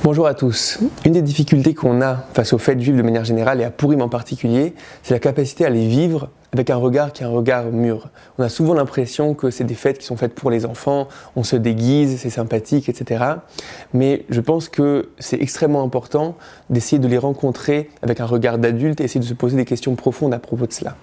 Bonjour à tous. Une des difficultés qu'on a face aux fêtes juives de manière générale et à Purim en particulier, c'est la capacité à les vivre avec un regard qui est un regard mûr. On a souvent l'impression que c'est des fêtes qui sont faites pour les enfants, on se déguise, c'est sympathique, etc. Mais je pense que c'est extrêmement important d'essayer de les rencontrer avec un regard d'adulte et essayer de se poser des questions profondes à propos de cela.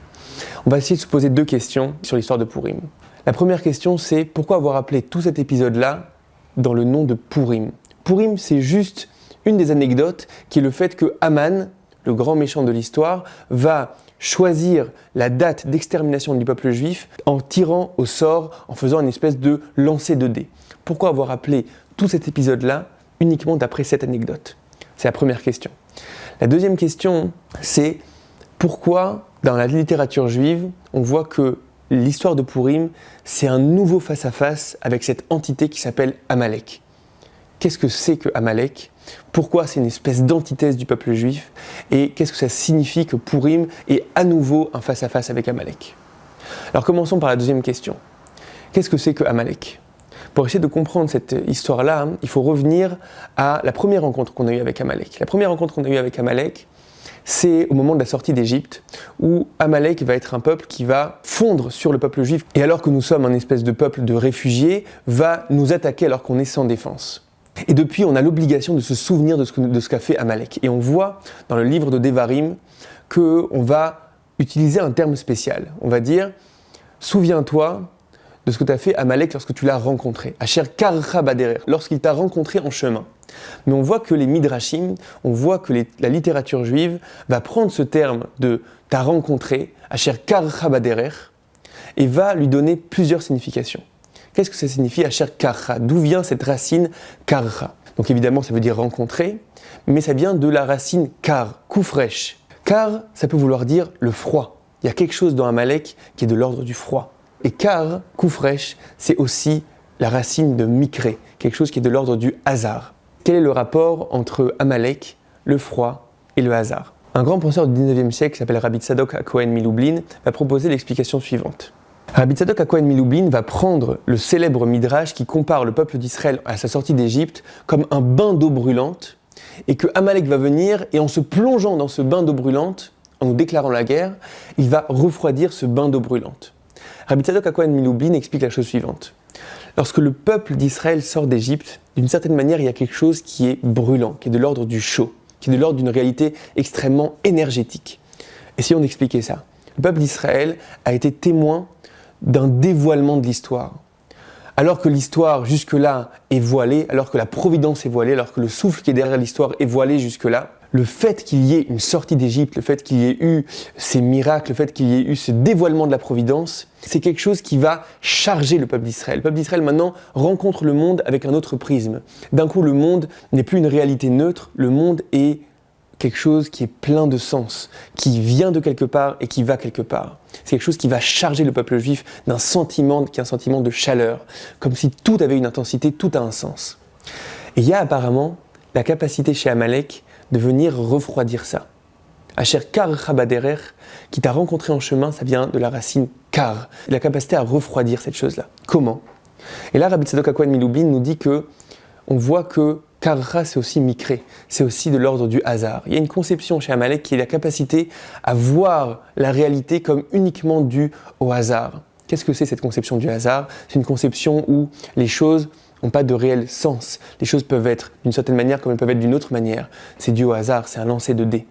On va essayer de se poser deux questions sur l'histoire de Purim. La première question, c'est pourquoi avoir appelé tout cet épisode-là dans le nom de Purim ? Purim, c'est juste une des anecdotes qui est le fait que Haman, le grand méchant de l'histoire, va choisir la date d'extermination du peuple juif en tirant au sort, en faisant une espèce de lancer de dés. Pourquoi avoir appelé tout cet épisode-là uniquement d'après cette anecdote ? C'est la première question. La deuxième question, c'est pourquoi dans la littérature juive, on voit que l'histoire de Purim, c'est un nouveau face-à-face avec cette entité qui s'appelle Amalek. Qu'est-ce que c'est que Amalek ? Pourquoi c'est une espèce d'antithèse du peuple juif ? Et qu'est-ce que ça signifie que Purim est à nouveau un face-à-face avec Amalek ? Alors commençons par la deuxième question. Qu'est-ce que c'est que Amalek ? Pour essayer de comprendre cette histoire-là, il faut revenir à la première rencontre qu'on a eue avec Amalek. La première rencontre qu'on a eue avec Amalek, c'est au moment de la sortie d'Égypte, où Amalek va être un peuple qui va fondre sur le peuple juif, et alors que nous sommes un espèce de peuple de réfugiés, va nous attaquer alors qu'on est sans défense. Et depuis, on a l'obligation de se souvenir de ce qu'a fait Amalek. Et on voit dans le livre de Devarim qu'on va utiliser un terme spécial. On va dire « Souviens-toi de ce que t'as fait Amalek lorsque tu l'as rencontré. Asher karcha baderer, lorsqu'il t'a rencontré en chemin. » Mais on voit que les midrashim, on voit que la littérature juive va prendre ce terme de « t'as rencontré », Asher karcha baderer, et va lui donner plusieurs significations. Qu'est-ce que ça signifie Asher karcha ? D'où vient cette racine karcha ? Donc évidemment, ça veut dire rencontrer, mais ça vient de la racine kar, koufresh. Kar, ça peut vouloir dire le froid. Il y a quelque chose dans Amalek qui est de l'ordre du froid. Et kar, koufresh, c'est aussi la racine de mikré, quelque chose qui est de l'ordre du hasard. Quel est le rapport entre Amalek, le froid et le hasard ? Un grand penseur du 19e siècle qui s'appelle Rabbi Tzadok HaKohen Milublin va proposer l'explication suivante. Rabbi Tzadok HaKohen Milublin va prendre le célèbre midrash qui compare le peuple d'Israël à sa sortie d'Égypte comme un bain d'eau brûlante et que Amalek va venir et en se plongeant dans ce bain d'eau brûlante, en nous déclarant la guerre, il va refroidir ce bain d'eau brûlante. Rabbi Tzadok HaKohen Milublin explique la chose suivante. Lorsque le peuple d'Israël sort d'Égypte, d'une certaine manière, il y a quelque chose qui est brûlant, qui est de l'ordre du chaud, qui est de l'ordre d'une réalité extrêmement énergétique. Essayons d'expliquer ça. Le peuple d'Israël a été témoin d'un dévoilement de l'histoire. Alors que l'histoire jusque-là est voilée, alors que la providence est voilée, alors que le souffle qui est derrière l'histoire est voilé jusque-là, le fait qu'il y ait une sortie d'Égypte, le fait qu'il y ait eu ces miracles, le fait qu'il y ait eu ce dévoilement de la providence, c'est quelque chose qui va charger le peuple d'Israël. Le peuple d'Israël maintenant rencontre le monde avec un autre prisme. D'un coup, le monde n'est plus une réalité neutre, le monde est quelque chose qui est plein de sens, qui vient de quelque part et qui va quelque part. C'est quelque chose qui va charger le peuple juif d'un sentiment qui est un sentiment de chaleur, comme si tout avait une intensité, tout a un sens. Et il y a apparemment la capacité chez Amalek de venir refroidir ça. Asher karcha baderer, qui t'a rencontré en chemin, ça vient de la racine kar, la capacité à refroidir cette chose-là. Comment ? Et là, Rabbi Tzadok HaKohen Milublin nous dit que on voit que karcha, c'est aussi mikré, c'est aussi de l'ordre du hasard. Il y a une conception chez Amalek qui est la capacité à voir la réalité comme uniquement due au hasard. Qu'est-ce que c'est cette conception du hasard ? C'est une conception où les choses n'ont pas de réel sens. Les choses peuvent être d'une certaine manière comme elles peuvent être d'une autre manière. C'est dû au hasard, c'est un lancer de dés.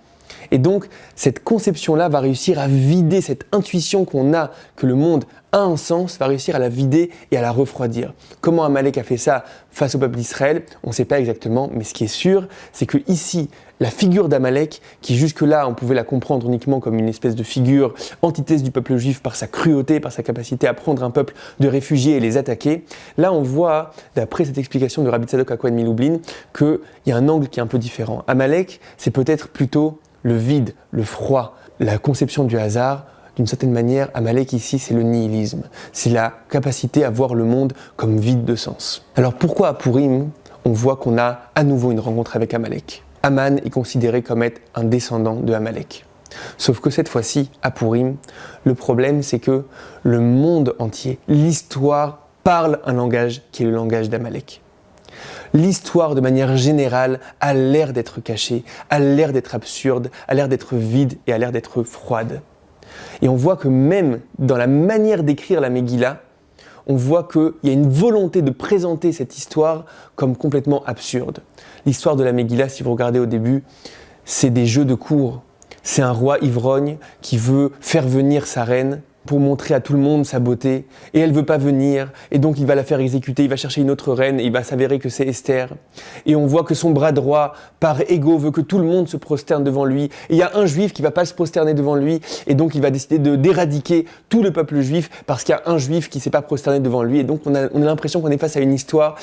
Et donc, cette conception-là va réussir à vider cette intuition qu'on a que le monde a un sens, va réussir à la vider et à la refroidir. Comment Amalek a fait ça face au peuple d'Israël ? On ne sait pas exactement, mais ce qui est sûr, c'est que ici, la figure d'Amalek, qui jusque-là, on pouvait la comprendre uniquement comme une espèce de figure antithèse du peuple juif par sa cruauté, par sa capacité à prendre un peuple de réfugiés et les attaquer, là on voit, d'après cette explication de Rabbi Tzadok HaKohen Milublin, qu'il y a un angle qui est un peu différent. Amalek, c'est peut-être plutôt le vide, le froid, la conception du hasard. D'une certaine manière, Amalek ici, c'est le nihilisme. C'est la capacité à voir le monde comme vide de sens. Alors pourquoi à Purim, on voit qu'on a à nouveau une rencontre avec Amalek ? Haman est considéré comme être un descendant de Amalek. Sauf que cette fois-ci, à Purim, le problème c'est que le monde entier, l'histoire, parle un langage qui est le langage d'Amalek. L'histoire, de manière générale, a l'air d'être cachée, a l'air d'être absurde, a l'air d'être vide et a l'air d'être froide. Et on voit que même dans la manière d'écrire la Megillah, on voit qu'il y a une volonté de présenter cette histoire comme complètement absurde. L'histoire de la Megillah, si vous regardez au début, c'est des jeux de cour. C'est un roi ivrogne qui veut faire venir sa reine pour montrer à tout le monde sa beauté, et elle ne veut pas venir, et donc il va la faire exécuter, il va chercher une autre reine, et il va s'avérer que c'est Esther. Et on voit que son bras droit, par ego, veut que tout le monde se prosterne devant lui, et il y a un juif qui ne va pas se prosterner devant lui, et donc il va décider d'éradiquer tout le peuple juif, parce qu'il y a un juif qui ne s'est pas prosterné devant lui, et donc on a l'impression qu'on est face à une histoire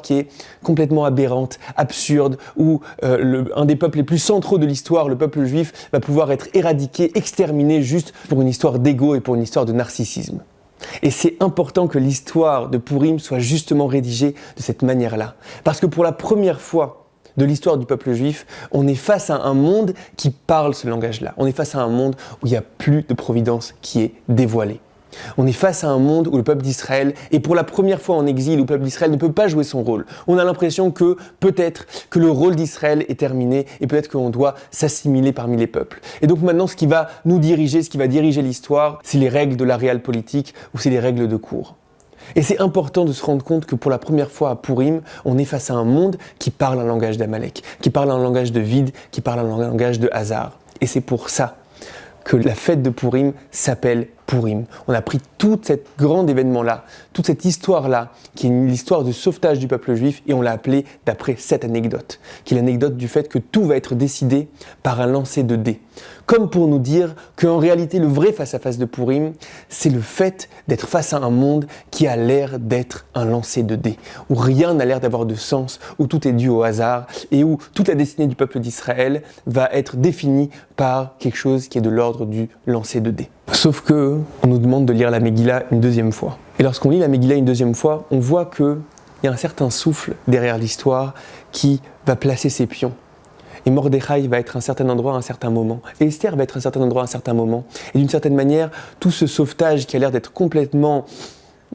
qui est complètement aberrante, absurde, où un des peuples les plus centraux de l'histoire, le peuple juif, va pouvoir être éradiqué, exterminé, juste pour une histoire d'ego et pour une histoire de narcissisme. Et c'est important que l'histoire de Purim soit justement rédigée de cette manière-là. Parce que pour la première fois de l'histoire du peuple juif, on est face à un monde qui parle ce langage-là. On est face à un monde où il n'y a plus de providence qui est dévoilée. On est face à un monde où le peuple d'Israël est pour la première fois en exil, où le peuple d'Israël ne peut pas jouer son rôle. On a l'impression que peut-être que le rôle d'Israël est terminé et peut-être qu'on doit s'assimiler parmi les peuples. Et donc maintenant, ce qui va nous diriger, ce qui va diriger l'histoire, c'est les règles de la réal politique ou c'est les règles de cour. Et c'est important de se rendre compte que pour la première fois à Purim, on est face à un monde qui parle un langage d'Amalek, qui parle un langage de vide, qui parle un langage de hasard. Et c'est pour ça que la fête de Purim s'appelle Purim. On a pris tout cet grand événement-là, toute cette histoire-là, qui est l'histoire du sauvetage du peuple juif, et on l'a appelée d'après cette anecdote, qui est l'anecdote du fait que tout va être décidé par un lancer de dés. Comme pour nous dire qu'en réalité, le vrai face-à-face de Purim, c'est le fait d'être face à un monde qui a l'air d'être un lancer de dés, où rien n'a l'air d'avoir de sens, où tout est dû au hasard, et où toute la destinée du peuple d'Israël va être définie par quelque chose qui est de l'ordre du lancer de dés. Sauf que on nous demande de lire la Megillah une deuxième fois. Et lorsqu'on lit la Megillah une deuxième fois, on voit qu'il y a un certain souffle derrière l'histoire qui va placer ses pions. Et Mordechai va être à un certain endroit à un certain moment. Et Esther va être à un certain endroit à un certain moment. Et d'une certaine manière, tout ce sauvetage qui a l'air d'être complètement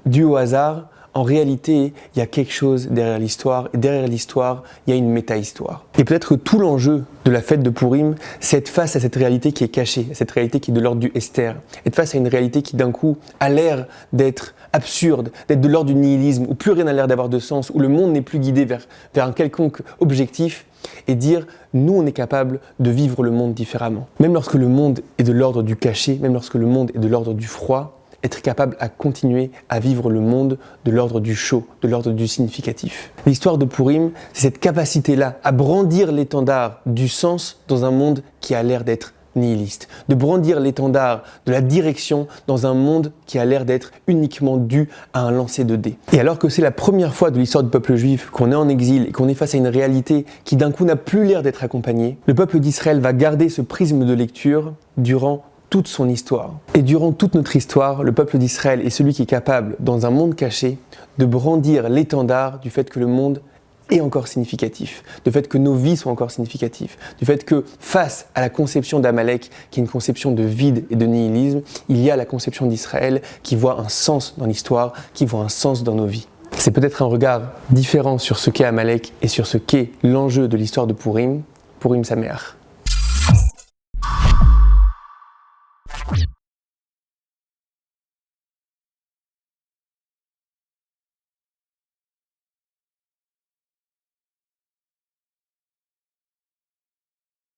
dû au hasard, en réalité, il y a quelque chose derrière l'histoire. Et derrière l'histoire, il y a une méta-histoire. Et peut-être que tout l'enjeu de la fête de Purim, c'est être face à cette réalité qui est cachée, à cette réalité qui est de l'ordre du Esther. Être face à une réalité qui d'un coup a l'air d'être absurde, d'être de l'ordre du nihilisme, où plus rien n'a l'air d'avoir de sens, où le monde n'est plus guidé vers un quelconque objectif, et dire, nous on est capable de vivre le monde différemment. Même lorsque le monde est de l'ordre du caché, même lorsque le monde est de l'ordre du froid, être capable à continuer à vivre le monde de l'ordre du chaud, de l'ordre du significatif. L'histoire de Purim, c'est cette capacité-là à brandir l'étendard du sens dans un monde qui a l'air d'être nihiliste, de brandir l'étendard de la direction dans un monde qui a l'air d'être uniquement dû à un lancer de dés. Et alors que c'est la première fois de l'histoire du peuple juif qu'on est en exil et qu'on est face à une réalité qui d'un coup n'a plus l'air d'être accompagnée, le peuple d'Israël va garder ce prisme de lecture durant toute son histoire. Et durant toute notre histoire, le peuple d'Israël est celui qui est capable, dans un monde caché, de brandir l'étendard du fait que le monde est encore significatif, du fait que nos vies sont encore significatives, du fait que face à la conception d'Amalek, qui est une conception de vide et de nihilisme, il y a la conception d'Israël qui voit un sens dans l'histoire, qui voit un sens dans nos vies. C'est peut-être un regard différent sur ce qu'est Amalek et sur ce qu'est l'enjeu de l'histoire de Purim. Purim Sameach.